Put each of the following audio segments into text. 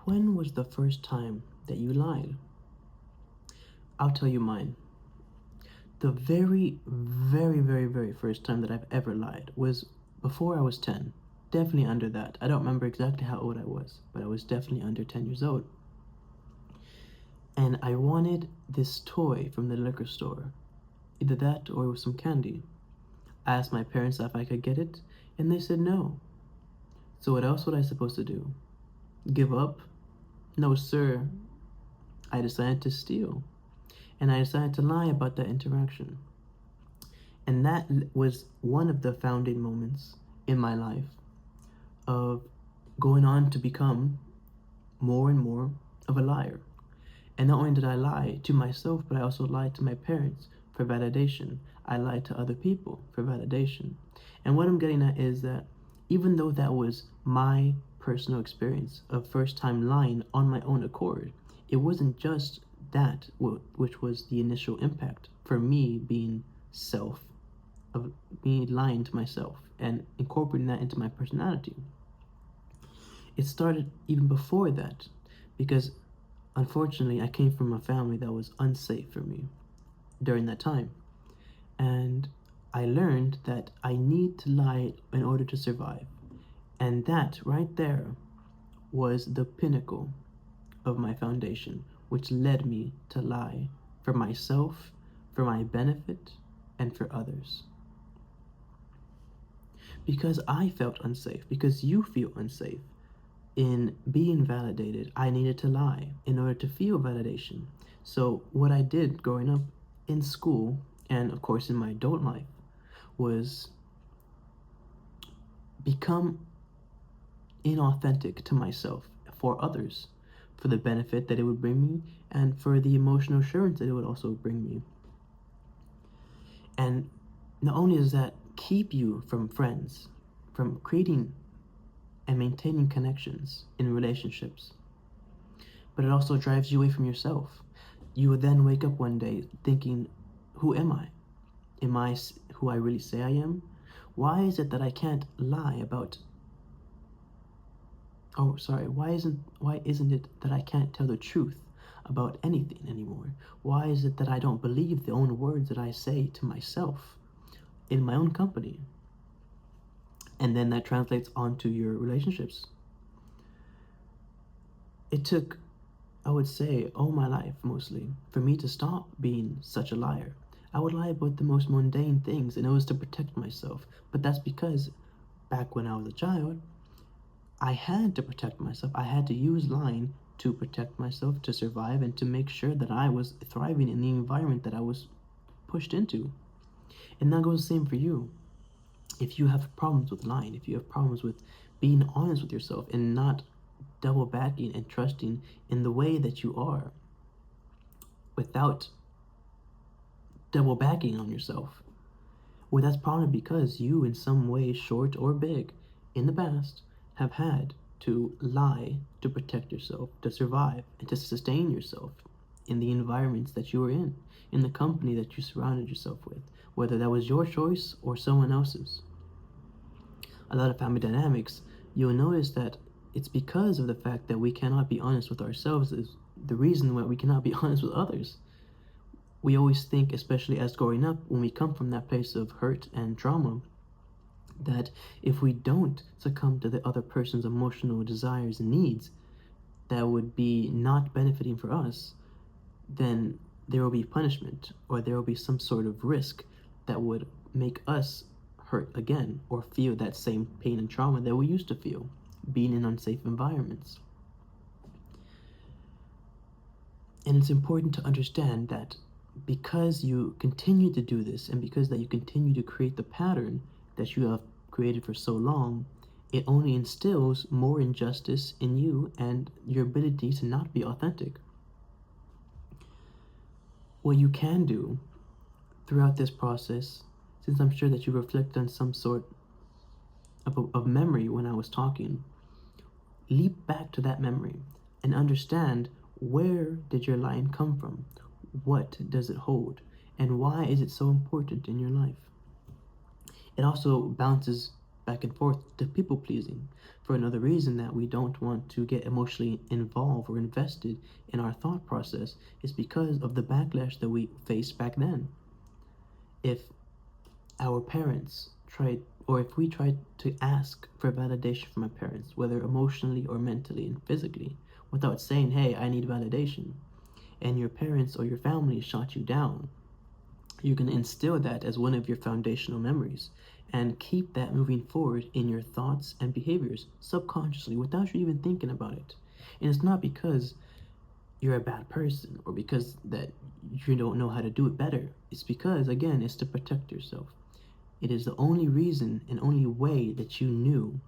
When was the first time that you lied? I'll tell you mine. The very, very, very, very first time that I've ever lied was before I was 10. Definitely under that. I don't remember exactly how old I was, but I was definitely under 10 years old. And I wanted this toy from the liquor store. Either that or it was some candy. I asked my parents if I could get it, and they said no. So what else was I supposed to do? Give up? No, sir. I decided to steal. And I decided to lie about that interaction. And that was one of the founding moments in my life of going on to become more and more of a liar. And not only did I lie to myself, but I also lied to my parents for validation. I lied to other people for validation. And what I'm getting at is that even though that was my personal experience of first time lying on my own accord, it wasn't just that which was the initial impact for me being of me lying to myself and incorporating that into my personality. It started even before that because unfortunately I came from a family that was unsafe for me during that time. And I learned that I need to lie in order to survive. And that right there was the pinnacle of my foundation, which led me to lie for myself, for my benefit, and for others. Because I felt unsafe, because you feel unsafe in being validated, I needed to lie in order to feel validation. So what I did growing up in school, and of course in my adult life, was become inauthentic to myself for others, for the benefit that it would bring me, and for the emotional assurance that it would also bring me. And not only does that keep you from friends, from creating and maintaining connections in relationships, but it also drives you away from yourself. You would then wake up one day thinking, who am I? Am I who I really say I am? Why is it that I can't lie about why isn't it that I can't tell the truth about anything anymore? Why is it that I don't believe the own words that I say to myself in my own company? And then that translates onto your relationships. It took, I would say, all my life mostly for me to stop being such a liar. I would lie about the most mundane things, and it was to protect myself. But that's because back when I was a child, I had to protect myself. I had to use lying to protect myself, to survive, and to make sure that I was thriving in the environment that I was pushed into. And that goes the same for you. If you have problems with lying, if you have problems with being honest with yourself and not double backing and trusting in the way that you are without double backing on yourself, well, that's probably because you, in some way, short or big, in the past, have had to lie to protect yourself, to survive, and to sustain yourself in the environments that you were in the company that you surrounded yourself with, whether that was your choice or someone else's. A lot of family dynamics, you'll notice that it's because of the fact that we cannot be honest with ourselves is the reason why we cannot be honest with others. We always think, especially as growing up, when we come from that place of hurt and trauma, that if we don't succumb to the other person's emotional desires and needs that would be not benefiting for us, then there will be punishment or there will be some sort of risk that would make us hurt again or feel that same pain and trauma that we used to feel being in unsafe environments. And it's important to understand that because you continue to do this and because that you continue to create the pattern that you have created for so long, it only instills more injustice in you and your ability to not be authentic. What you can do throughout this process, since I'm sure that you reflect on some sort of memory when I was talking, leap back to that memory and understand, where did your line come from? What does it hold? And why is it so important in your life? It also bounces back and forth to people pleasing. For another reason that we don't want to get emotionally involved or invested in our thought process is because of the backlash that we faced back then. If our parents tried, or if we tried to ask for validation from our parents, whether emotionally or mentally and physically, without saying, hey, I need validation, and your parents or your family shot you down, you can instill that as one of your foundational memories and keep that moving forward in your thoughts and behaviors subconsciously without you even thinking about it. And it's not because you're a bad person or because that you don't know how to do it better. It's because, again, it's to protect yourself. It is the only reason and only way that you knew,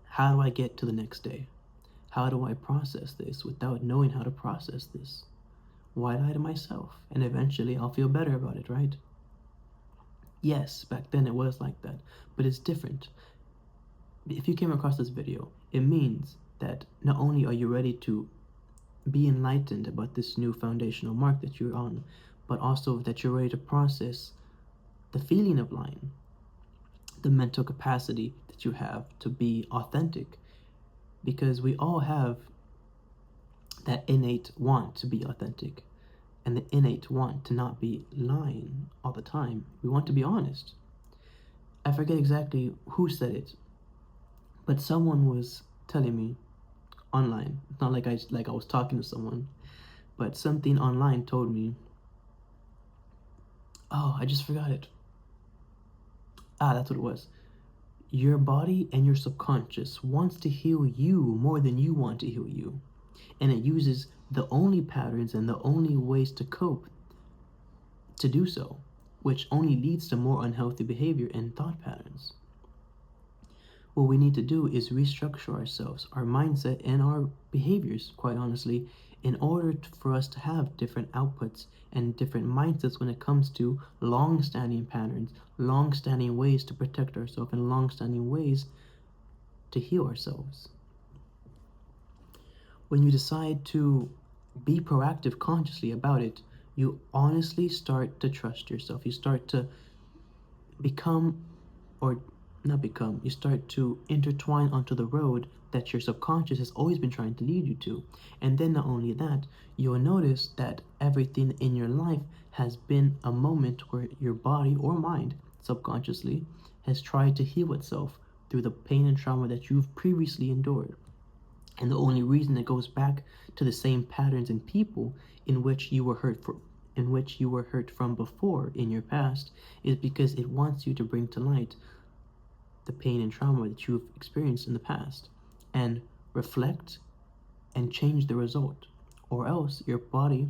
how do I get to the next day? How do I process this without knowing how to process this? Why lie to myself? And eventually I'll feel better about it, right? Yes, back then it was like that, but it's different. If you came across this video, it means that not only are you ready to be enlightened about this new foundational mark that you're on, but also that you're ready to process the feeling of lying, the mental capacity that you have to be authentic, because we all have that innate want to be authentic and the innate want to not be lying all the time. We want to be honest. I forget exactly who said it, but someone was telling me online. It's not like I was talking to someone, but something online told me, oh, I just forgot it. That's what it was. Your body and your subconscious wants to heal you more than you want to heal you. And it uses the only patterns and the only ways to cope to do so, which only leads to more unhealthy behavior and thought patterns. What we need to do is restructure ourselves, our mindset, and our behaviors, quite honestly, in order for us to have different outputs and different mindsets when it comes to long-standing patterns, long-standing ways to protect ourselves, and long-standing ways to heal ourselves. When you decide to be proactive consciously about it, you honestly start to trust yourself. You start to become, or not become, you start to intertwine onto the road that your subconscious has always been trying to lead you to. And then not only that, you'll notice that everything in your life has been a moment where your body or mind subconsciously has tried to heal itself through the pain and trauma that you've previously endured. And the only reason it goes back to the same patterns and people in which you were hurt from before in your past is because it wants you to bring to light the pain and trauma that you've experienced in the past and reflect and change the result, or else your body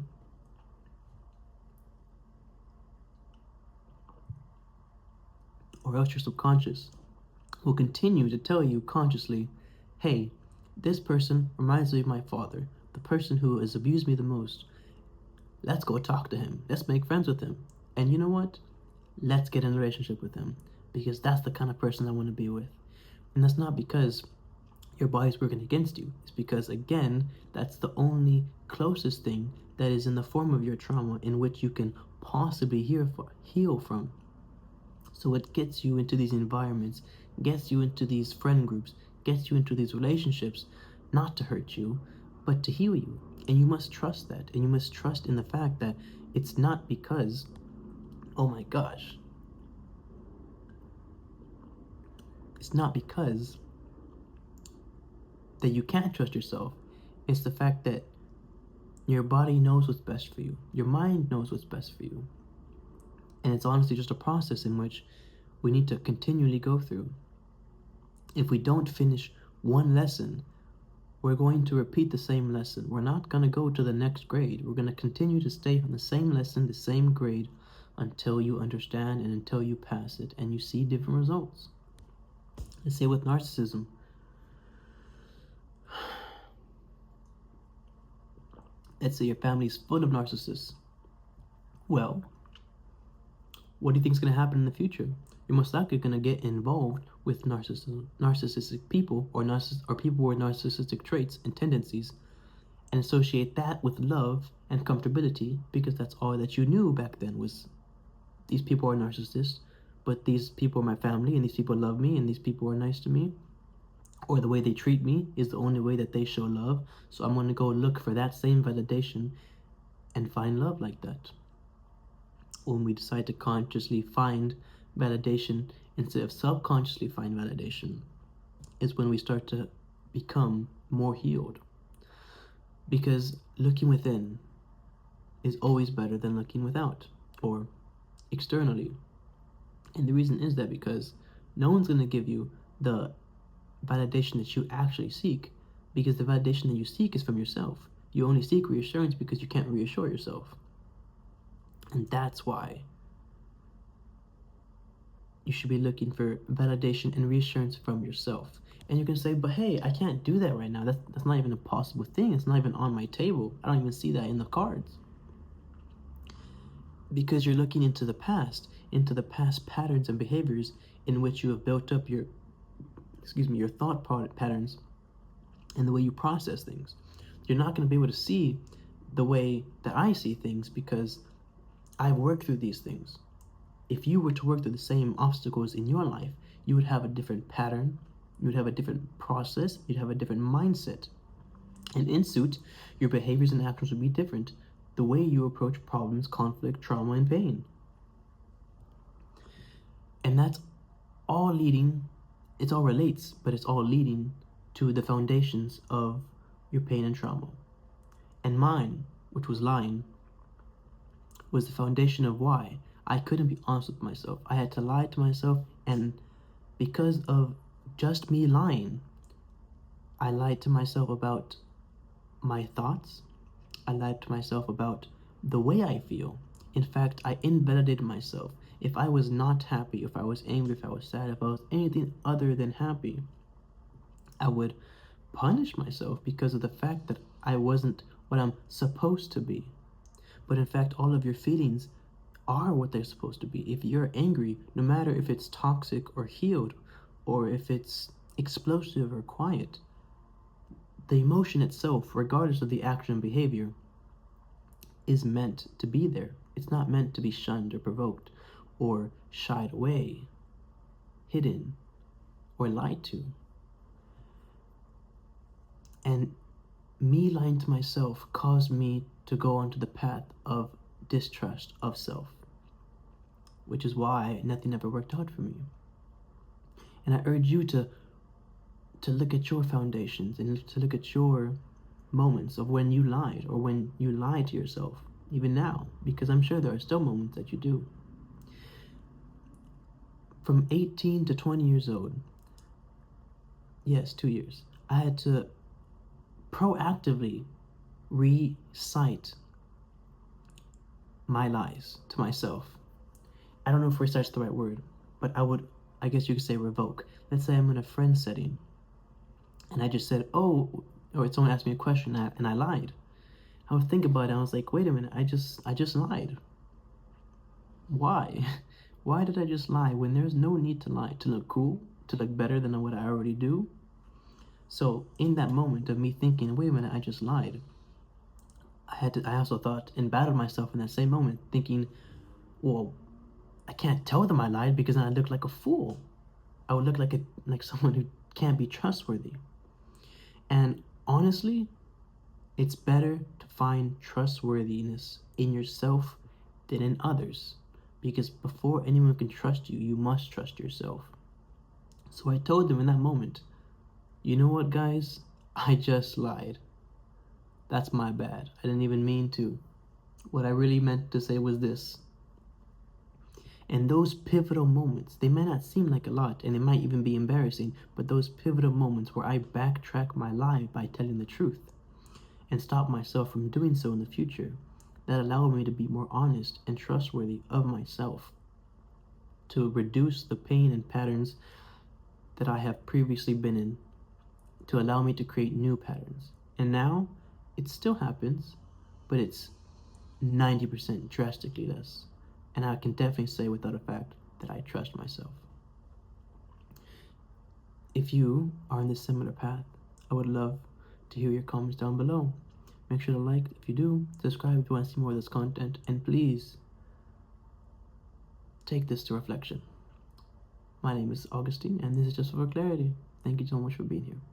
or else your subconscious will continue to tell you consciously, hey, this person reminds me of my father, the person who has abused me the most. Let's go talk to him. Let's make friends with him. And you know what? Let's get in a relationship with him, because that's the kind of person I want to be with. And that's not because your body's working against you. It's because, again, that's the only closest thing that is in the form of your trauma in which you can possibly heal from. So it gets you into these environments, gets you into these friend groups, gets you into these relationships, not to hurt you, but to heal you. And you must trust that. And you must trust in the fact that it's not because, oh my gosh, it's not because that you can't trust yourself. It's the fact that your body knows what's best for you. Your mind knows what's best for you. And it's honestly just a process in which we need to continually go through. If we don't finish one lesson, we're going to repeat the same lesson. We're not going to go to the next grade. We're going to continue to stay on the same lesson, the same grade, until you understand and until you pass it and you see different results. Let's say with narcissism. Let's say your family's full of narcissists. Well, what do you think is going to happen in the future? You're most likely going to get involved with narcissistic people or people with narcissistic traits and tendencies, and associate that with love and comfortability, because that's all that you knew back then was these people are narcissists. but these people are my family, and these people love me, and these people are nice to me, or the way they treat me is the only way that they show love. So I'm going to go look for that same validation and find love like that. When we decide to consciously find validation instead of subconsciously find validation, is when we start to become more healed. Because looking within is always better than looking without or externally. And the reason is that because no one's going to give you the validation that you actually seek, because the validation that you seek is from yourself. You only seek reassurance because you can't reassure yourself. And that's why you should be looking for validation and reassurance from yourself. And you can say, but hey, I can't do that right now. That's not even a possible thing. It's not even on my table. I don't even see that in the cards. Because you're looking into the past patterns and behaviors in which you have built up your thought patterns and the way you process things. You're not going to be able to see the way that I see things because I've worked through these things. If you were to work through the same obstacles in your life, you would have a different pattern, you would have a different process, you'd have a different mindset. And in suit, your behaviors and actions would be different. The way you approach problems, conflict, trauma, and pain. And that's all leading, it all relates, but it's all leading to the foundations of your pain and trauma. And mine, which was lying, was the foundation of why I couldn't be honest with myself. I had to lie to myself, and because of just me lying, I lied to myself about my thoughts. I lied to myself about the way I feel. In fact, I invalidated myself. If I was not happy, if I was angry, if I was sad, if I was anything other than happy, I would punish myself because of the fact that I wasn't what I'm supposed to be. But in fact, all of your feelings are what they're supposed to be. If you're angry, no matter if it's toxic or healed, or if it's explosive or quiet, the emotion itself, regardless of the action and behavior, is meant to be there. It's not meant to be shunned or provoked or shied away, hidden, or lied to. And me lying to myself caused me to go onto the path of distrust of self, which is why nothing ever worked out for me. And I urge you to look at your foundations and to look at your moments of when you lied or when you lied to yourself, even now, because I'm sure there are still moments that you do. From 18 to 20 years old, yes, 2 years, I had to proactively recite my lies to myself. I don't know if recite's the right word, but I guess you could say revoke. Let's say I'm in a friend setting and I just said, oh, or someone asked me a question and I lied. I would think about it and I was like, wait a minute, I just lied. Why? Why did I just lie when there's no need to lie? To look cool? To look better than what I already do? So in that moment of me thinking, wait a minute, I just lied, I also thought and battled myself in that same moment, thinking, well, I can't tell them I lied because then I look like a fool. I would look like someone who can't be trustworthy. And honestly, it's better to find trustworthiness in yourself than in others, because before anyone can trust you, you must trust yourself. So I told them in that moment, you know what, guys? I just lied. That's my bad. I didn't even mean to. What I really meant to say was this. And those pivotal moments, they may not seem like a lot, and it might even be embarrassing, but those pivotal moments where I backtrack my lie by telling the truth and stop myself from doing so in the future, that allow me to be more honest and trustworthy of myself, to reduce the pain and patterns that I have previously been in, to allow me to create new patterns. And now, it still happens, but it's 90% drastically less. And I can definitely say without a fact that I trust myself. If you are on this similar path, I would love to hear your comments down below. Make sure to like if you do, subscribe if you want to see more of this content, and please take this to reflection. My name is Augustin, and this is just for clarity. Thank you so much for being here.